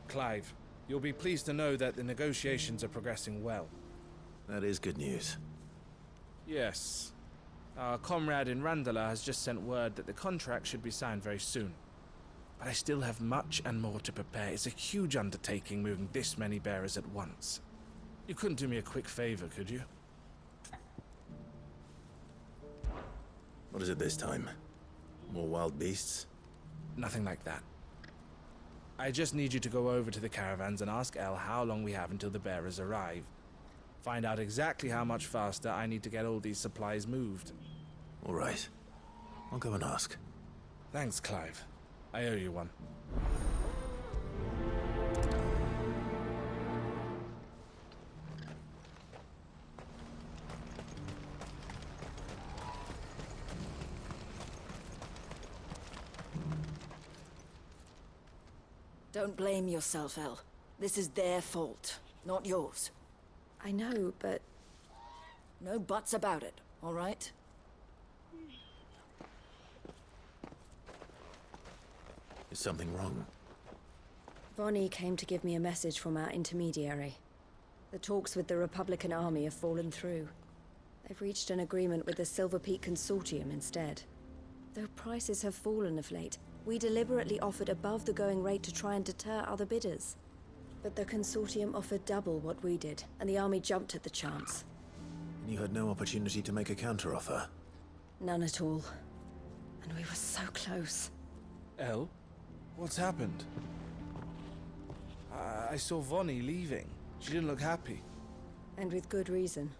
Clive. You'll be pleased to know that the negotiations are progressing well. That is good news. Yes. Our comrade in Randala has just sent word that the contract should be signed very soon. But I still have much and more to prepare. It's a huge undertaking moving this many bearers at once. You couldn't do me a quick favor, could you? What is it this time? More wild beasts? Nothing like that. I just need you to go over to the caravans and ask El how long we have until the bearers arrive. Find out exactly how much faster I need to get all these supplies moved. All right. I'll go and ask. Thanks, Clive. I owe you one. Don't blame yourself, El. This is their fault, not yours. I know, but... No buts about it, all right? Is something wrong? Vonnie came to give me a message from our intermediary. The talks with the Republican Army have fallen through. They've reached an agreement with the Silver Peak Consortium instead. Though prices have fallen of late, we deliberately offered above the going rate to try and deter other bidders. But the Consortium offered double what we did, and the Army jumped at the chance. And you had no opportunity to make a counteroffer? None at all. And we were so close. El? What's happened? I saw Vonnie leaving. She didn't look happy. And with good reason.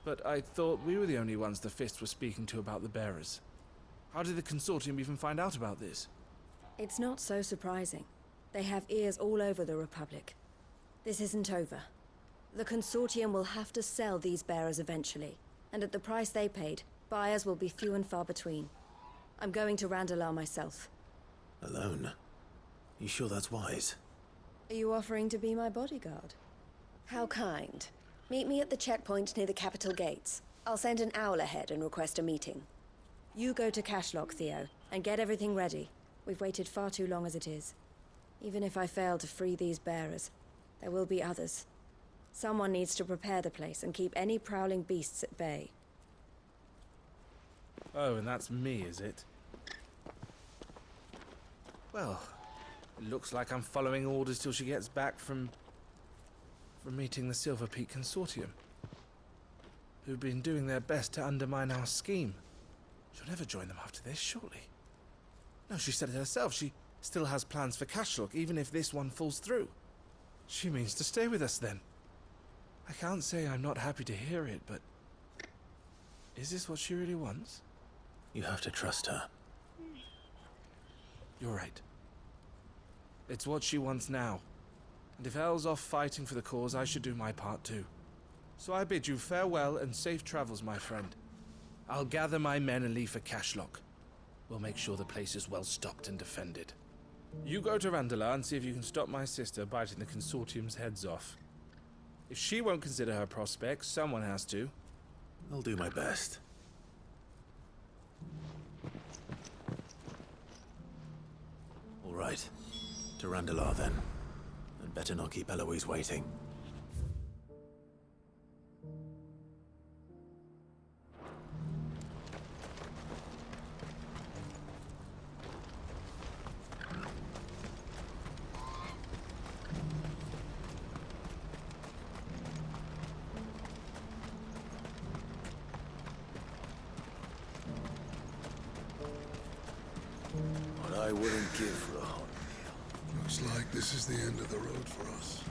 But I thought we were the only ones the Fist were speaking to about the bearers. How did the Consortium even find out about this? It's not so surprising. They have ears all over the Republic. This isn't over. The Consortium will have to sell these bearers eventually, and at the price they paid, buyers will be few and far between. I'm going to Randalar myself. Alone? You sure that's wise? Are you offering to be my bodyguard? How kind. Meet me at the checkpoint near the capital gates. I'll send an owl ahead and request a meeting. You go to Cashlock, Theo, and get everything ready. We've waited far too long as it is. Even if I fail to free these bearers, there will be others. Someone needs to prepare the place and keep any prowling beasts at bay. Oh, and that's me, is it? Well, it looks like I'm following orders till she gets back from meeting the Silver Peak Consortium, who've been doing their best to undermine our scheme. She'll never join them after this, surely. No, she said it herself. She still has plans for Cashlock, even if this one falls through. She means to stay with us, then. I can't say I'm not happy to hear it, but... is this what she really wants? You have to trust her. You're right. It's what she wants now. And if El's off fighting for the cause, I should do my part too. So I bid you farewell and safe travels, my friend. I'll gather my men and leave for Cashlock. We'll make sure the place is well stocked and defended. You go to Randalar and see if you can stop my sister biting the Consortium's heads off. If she won't consider her prospects, someone has to. I'll do my best. All right. To Randalar, then. And better not keep Eloise waiting. What I wouldn't give for a hot meal. Looks like this is the end of the road for us.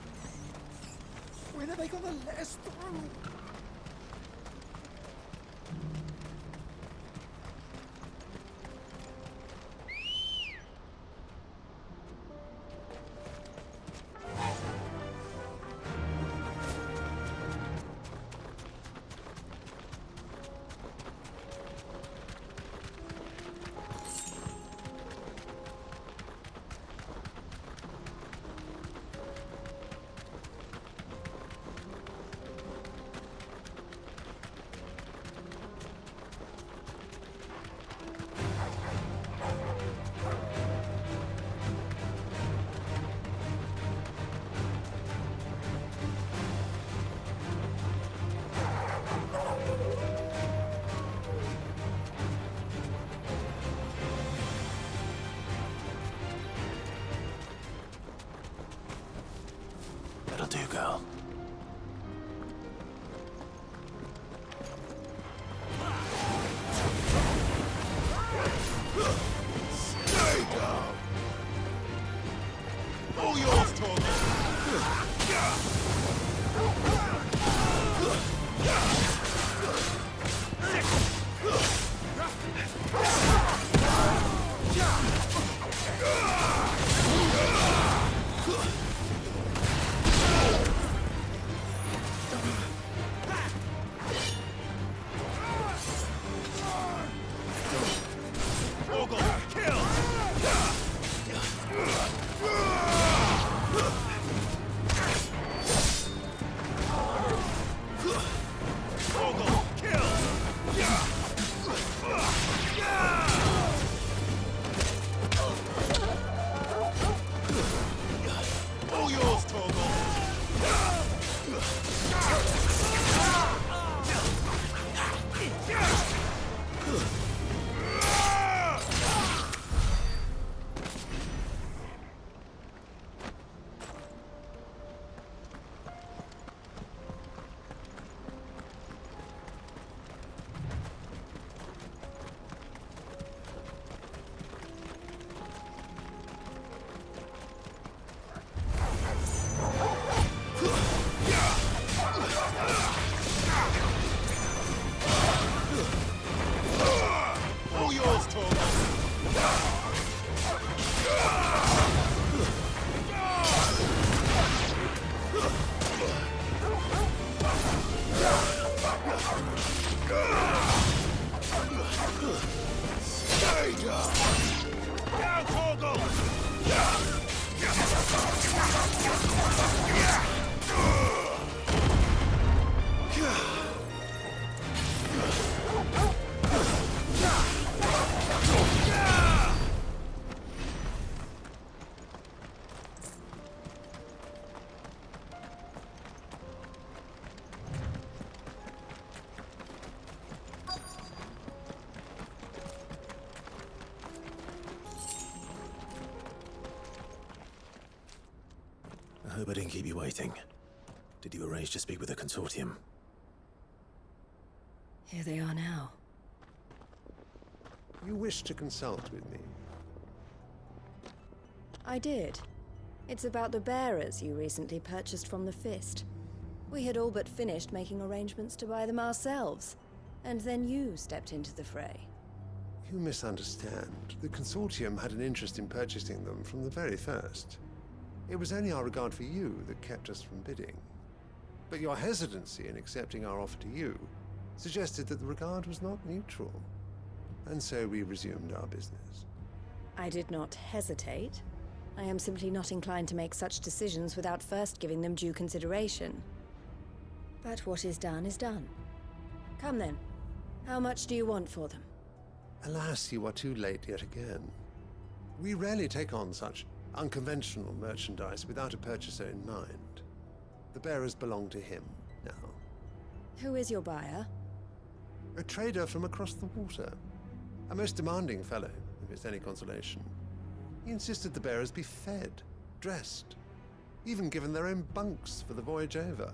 When are they gonna let us through? do, girl. Stay down! All yours, Torgo! I hope I didn't keep you waiting. Did you arrange to speak with the consortium? Here they are now. You wish to consult with me? I did. It's about the bearers you recently purchased from the Fist. We had all but finished making arrangements to buy them ourselves, and then you stepped into the fray. You misunderstand. The consortium had an interest in purchasing them from the very first. It was only our regard for you that kept us from bidding. But your hesitancy in accepting our offer to you suggested that the regard was not mutual. And so we resumed our business. I did not hesitate. I am simply not inclined to make such decisions without first giving them due consideration. But what is done is done. Come then. How much do you want for them? Alas, you are too late yet again. We rarely take on such unconventional merchandise without a purchaser in mind. The bearers belong to him now. Who is your buyer? A trader from across the water. A most demanding fellow, if it's any consolation. He insisted the bearers be fed, dressed, even given their own bunks for the voyage over.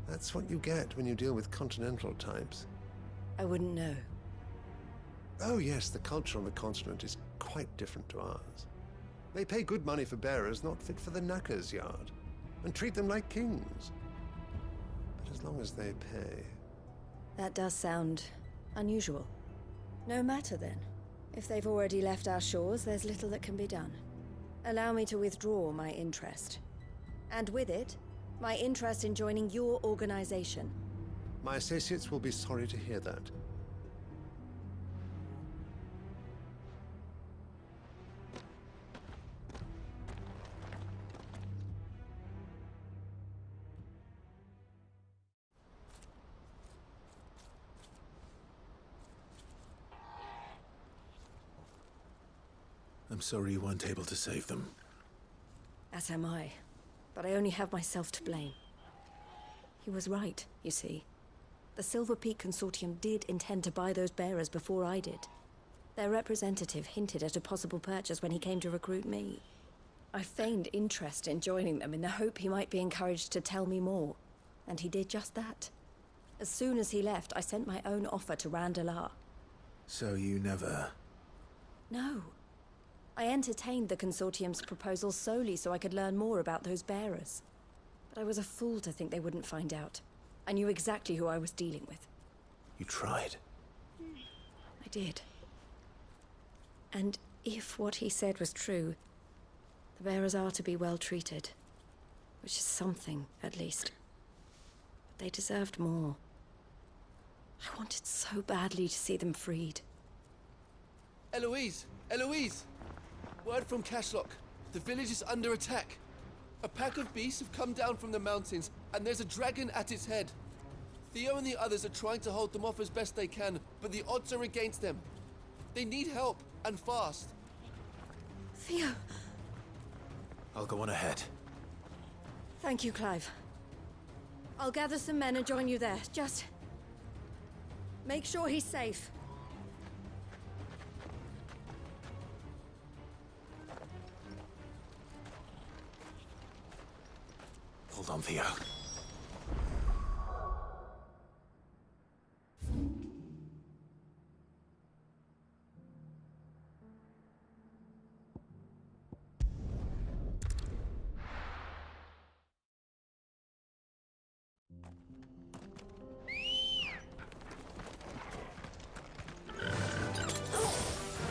That's what you get when you deal with continental types. I wouldn't know. Oh yes, the culture on the continent is quite different to ours. They pay good money for bearers not fit for the knacker's yard, and treat them like kings. But as long as they pay... That does sound unusual. No matter then. If they've already left our shores, there's little that can be done. Allow me to withdraw my interest. And with it, my interest in joining your organization. My associates will be sorry to hear that. I'm sorry you weren't able to save them. As am I. But I only have myself to blame. He was right, you see. The Silver Peak Consortium did intend to buy those bearers before I did. Their representative hinted at a possible purchase when he came to recruit me. I feigned interest in joining them in the hope he might be encouraged to tell me more. And he did just that. As soon as he left, I sent my own offer to Randalar. So you never... No. I entertained the Consortium's proposal solely so I could learn more about those bearers. But I was a fool to think they wouldn't find out. I knew exactly who I was dealing with. You tried. I did. And if what he said was true, the bearers are to be well treated. Which is something, at least. But they deserved more. I wanted so badly to see them freed. Eloise! Eloise! Word from Cashlock. The village is under attack. A pack of beasts have come down from the mountains, and there's a dragon at its head. Theo and the others are trying to hold them off as best they can, but the odds are against them. They need help, and fast. Theo! I'll go on ahead. Thank you, Clive. I'll gather some men and join you there. Just... make sure he's safe. Hold on, Theo.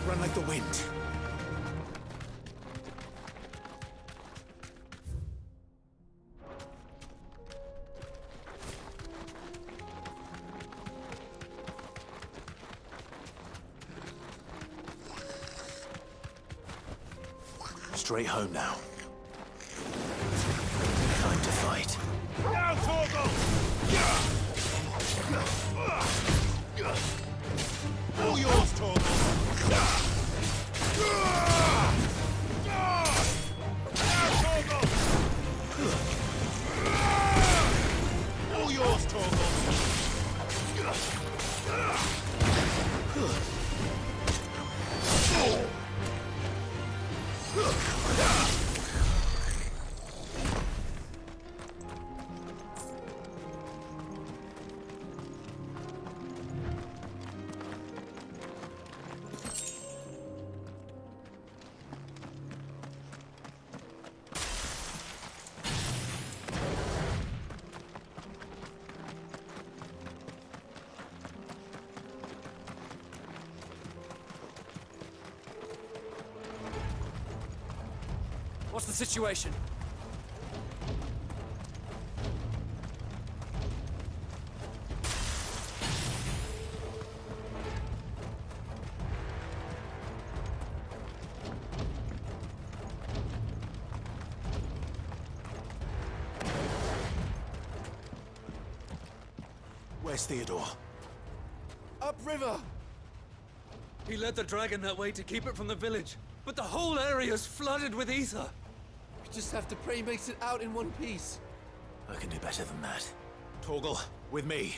Run like the wind. Straight home now. Time to fight. Now, Torgal! All yours, Torgal! Now, Torgal! All yours, Torgal! What's the situation? Where's Theodore? Upriver! He led the dragon that way to keep it from the village, but the whole area's flooded with ether. We just have to pray he makes it out in one piece. I can do better than that. Torgal, with me.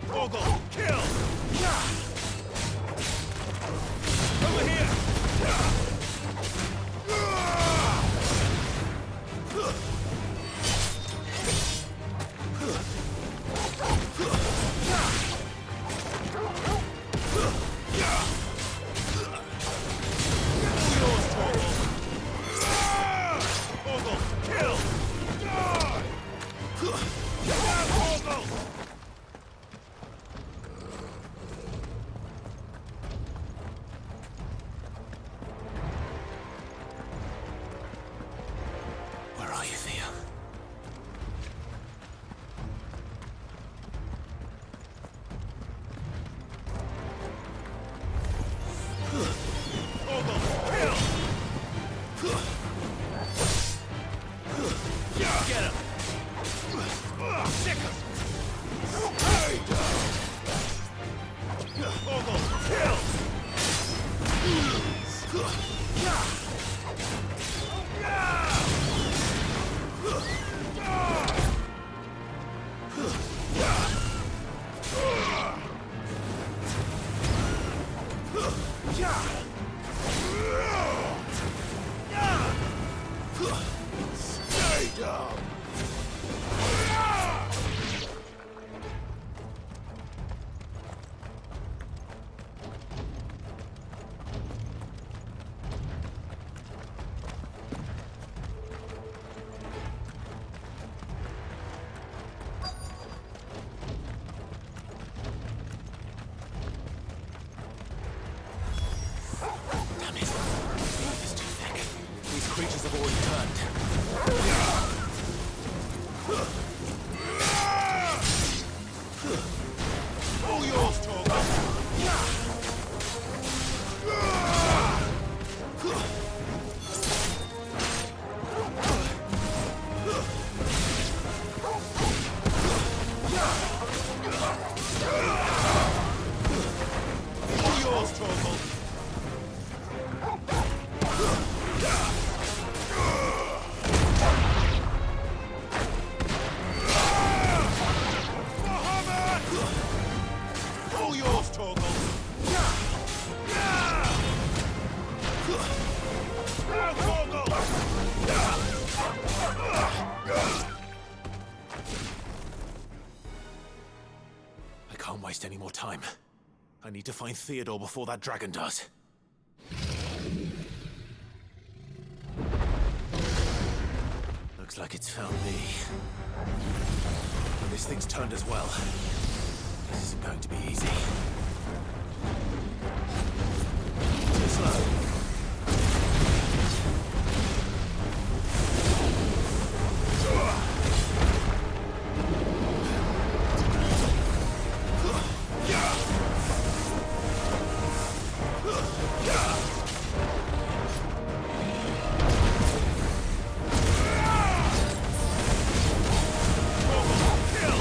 Torgal, kill! Over here! All yours, Torgal! All yours, Torgal! All yours, Torgal! Now, Torgal! I can't waste any more time. I need to find Theodore before that dragon does. Looks like it's found me. And this thing's turned as well. This isn't going to be easy. Too slow. Kill!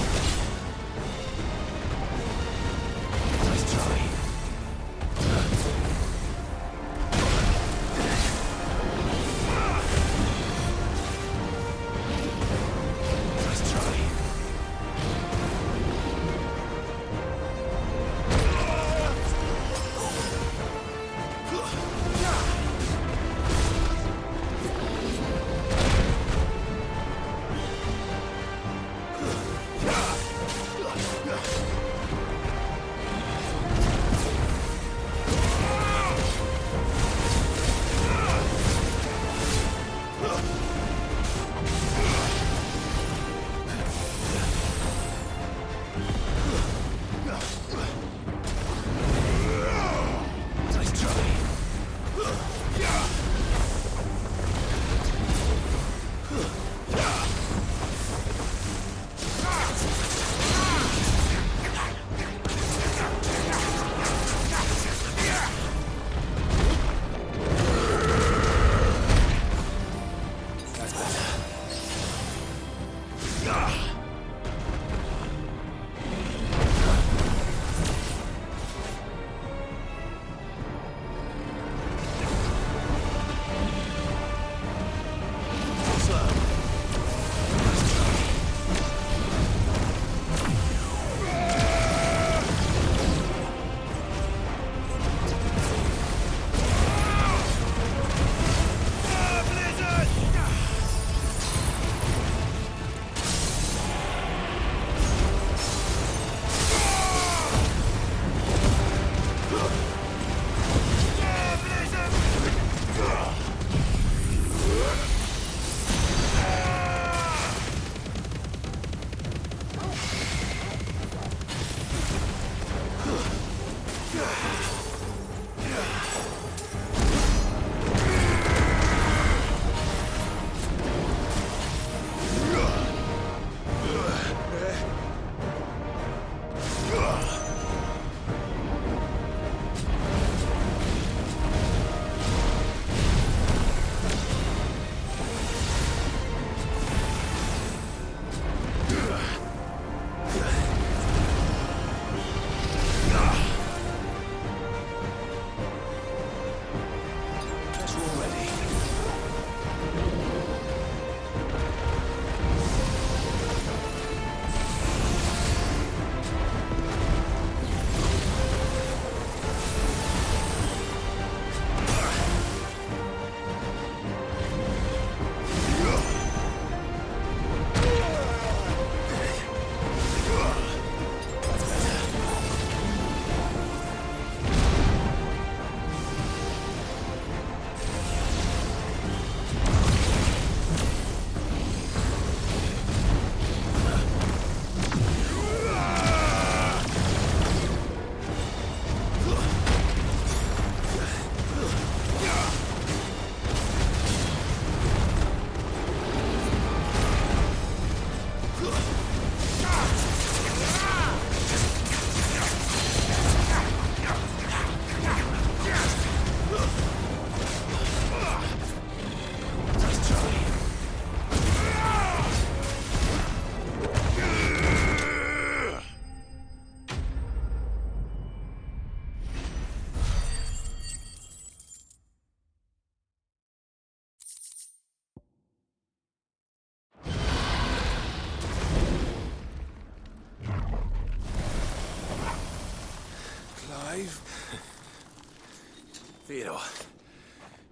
Theodore,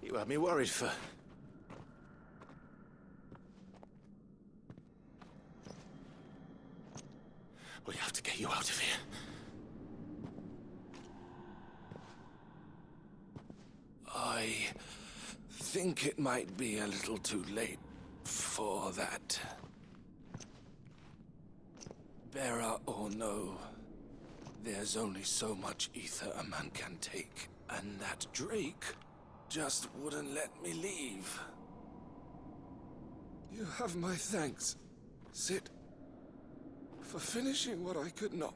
you had me worried for... We have to get you out of here. I think it might be a little too late for that. Bearer or no, there's only so much ether a man can take, and that Drake just wouldn't let me leave. You have my thanks, Sid, for finishing what I could not.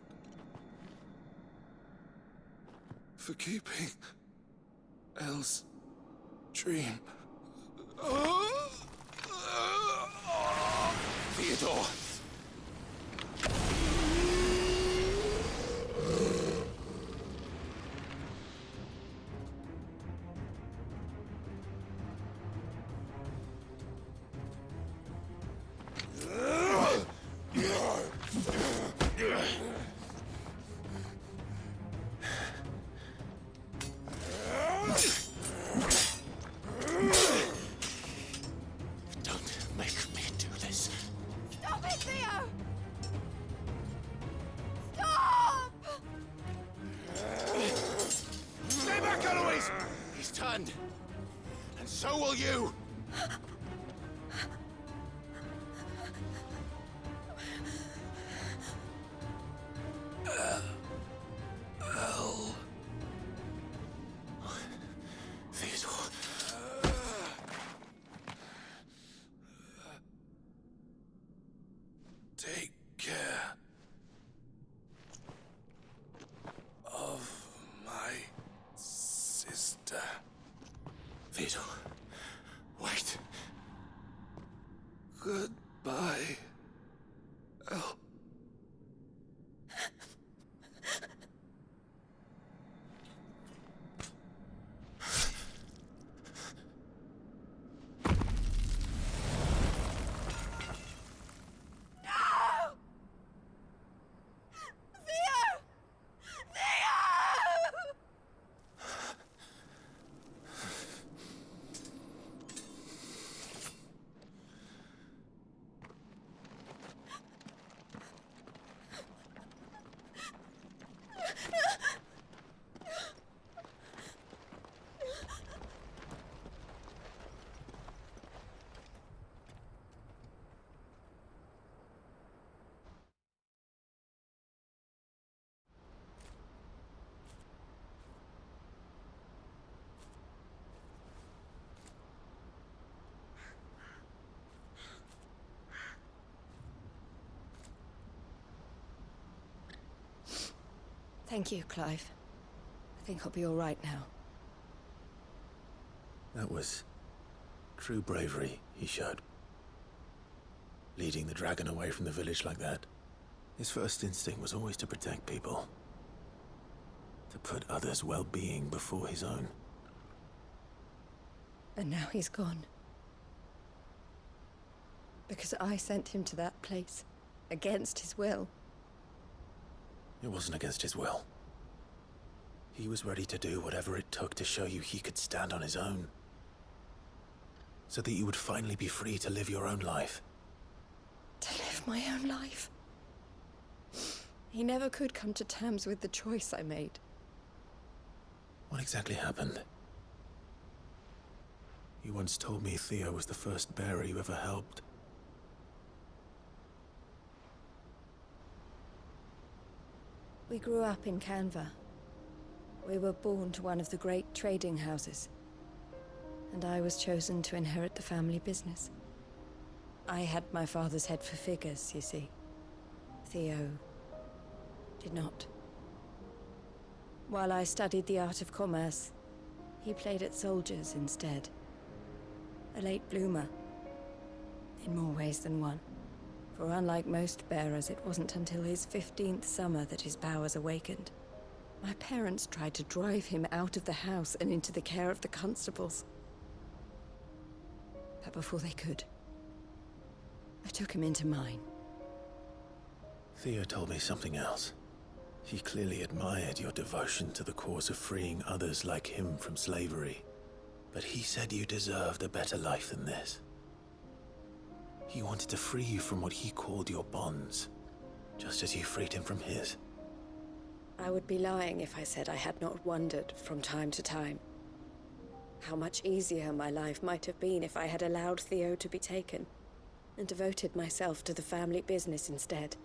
For keeping Elle's dream. Theodore! And so will you! Theodore. Take care of my sister. Theodore, wait. Goodbye, Elle. Thank you, Clive. I think I'll be all right now. That was true bravery he showed. Leading the dragon away from the village like that. His first instinct was always to protect people. To put others' well-being before his own. And now he's gone. Because I sent him to that place, against his will. It wasn't against his will. He was ready to do whatever it took to show you he could stand on his own. So that you would finally be free to live your own life. To live my own life? He never could come to terms with the choice I made. What exactly happened? You once told me Theo was the first bearer you ever helped. We grew up in Canva. We were born to one of the great trading houses. And I was chosen to inherit the family business. I had my father's head for figures, you see. Theo did not. While I studied the art of commerce, he played at soldiers instead. A late bloomer, in more ways than one. For unlike most bearers, it wasn't until his 15th summer that his powers awakened. My parents tried to drive him out of the house and into the care of the constables. But before they could, I took him into mine. Theo told me something else. He clearly admired your devotion to the cause of freeing others like him from slavery. But he said you deserved a better life than this. He wanted to free you from what he called your bonds, just as you freed him from his. I would be lying if I said I had not wondered from time to time how much easier my life might have been if I had allowed Theo to be taken and devoted myself to the family business instead.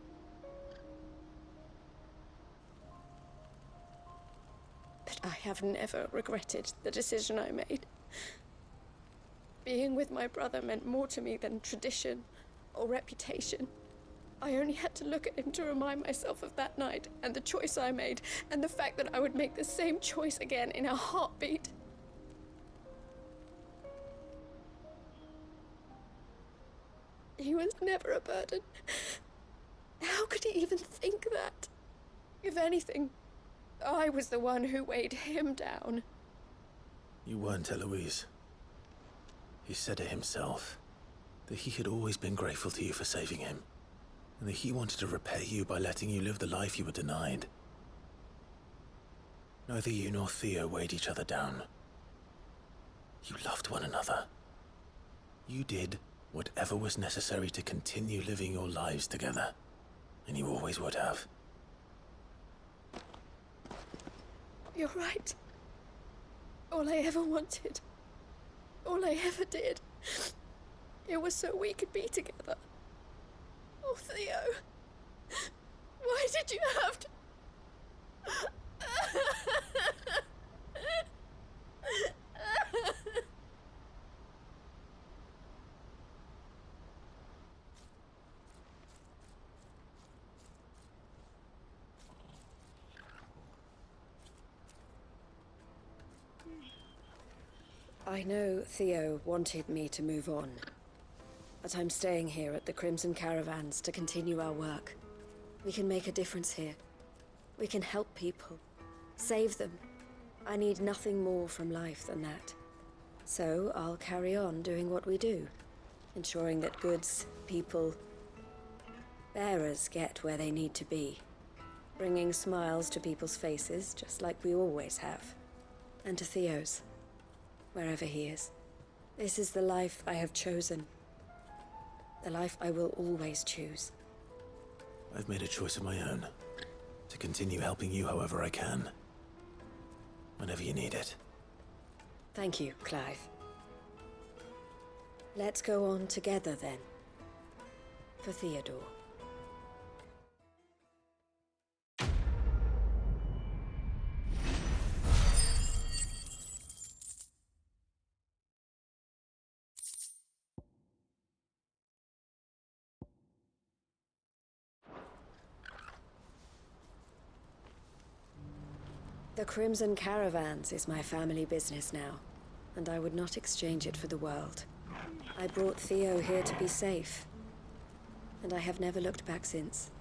But I have never regretted the decision I made. Being with my brother meant more to me than tradition or reputation. I only had to look at him to remind myself of that night and the choice I made, and the fact that I would make the same choice again in a heartbeat. He was never a burden. How could he even think that? If anything, I was the one who weighed him down. You weren't, Eloise. He said it himself, that he had always been grateful to you for saving him, and that he wanted to repay you by letting you live the life you were denied. Neither you nor Theo weighed each other down. You loved one another. You did whatever was necessary to continue living your lives together, and you always would have. You're right. All I ever wanted, all I ever did, it was so we could be together. Oh, Theo, why did you have to... I know Theo wanted me to move on, but I'm staying here at the Crimson Caravans to continue our work. We can make a difference here. We can help people, save them. I need nothing more from life than that. So I'll carry on doing what we do, ensuring that goods, people, bearers get where they need to be, bringing smiles to people's faces just like we always have, and to Theo's. Wherever he is. This is the life I have chosen. The life I will always choose. I've made a choice of my own, to continue helping you however I can, whenever you need it. Thank you, Clive. Let's go on together then. For Theodore. The Crimson Caravans is my family business now, and I would not exchange it for the world. I brought Theo here to be safe, and I have never looked back since.